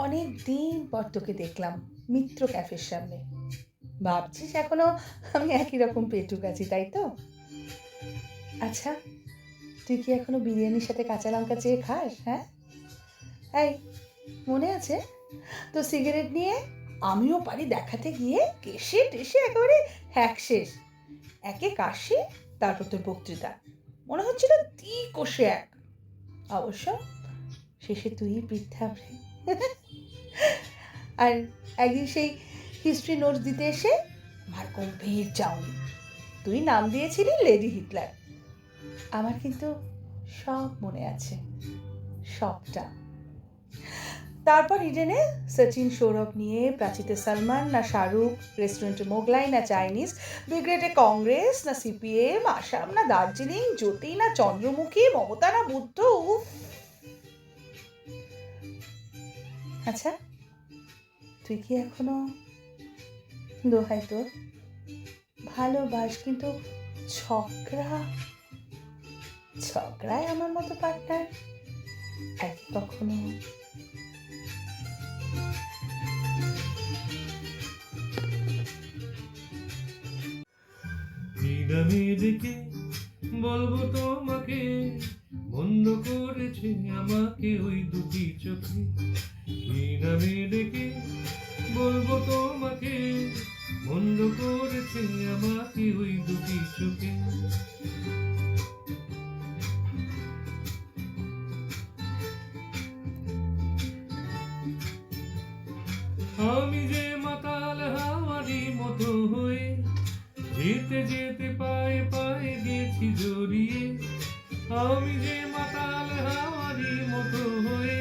অনেক দিন পর তোকে দেখলাম মিত্র ক্যাফের সামনে। ভাবছিস এখনো আমি একই রকম পেটুক আছি, তাই তো? আচ্ছা, তুই কি এখনো বিরিয়ানির সাথে কাঁচা লঙ্কা চেয়ে খাস? হ্যাঁ, এই মনে আছে তো সিগারেট নিয়ে আমিও পারি দেখাতে গিয়ে কেশে টেসে একেবারে হ্যাক শেষ। একে কাশি, তারপর তোর বক্তৃতা মনে হচ্ছিল কষে এক। অবশ্য শেষে তুই পিঠ থাপড়ে। আর একদিন সেই হিস্ট্রি নোটস দিতে এসে আমার গম্ভীর চাউনি, তুই নাম দিয়েছিলি লেডি হিটলার। আমার কিন্তু সব মনে আছে, সবটা। তারপর ইডেনে সচিন সৌরভ নিয়ে প্রাচীতে সালমান না শাহরুখ, রেস্টুরেন্টে মোগলাই না চাইনিজ, ব্রিগেডে কংগ্রেস না সিপিএম, আসাম না দার্জিলিং, জ্যোতি না চন্দ্রমুখী, মমতা না বুদ্ধ। উফ! আচ্ছা, তুই কি এখনো, দোহাই তোর, ভালোবাস কিন্তু ছকরায় আমার মতো পার্টনার আর কি কখনো? দেখে বলবো তোমাকে, বন্ধ করেছে আমাকে ওই দুটি চোখে। কি নামে ডেকে বলবো তোমাকে, বন্ধ করেছে আমাকে ওই দুটি চোখে। আমি যে মাতাল হাওয়ারি মতো হয়ে যেতে যেতে পায়ে পায়ে গেছি জড়িয়ে। আমি যে মাতাল হাওয়ারি মতো হয়ে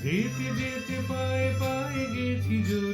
যেতে যেতে পায়ে পায়ে গেছি জড়িয়ে।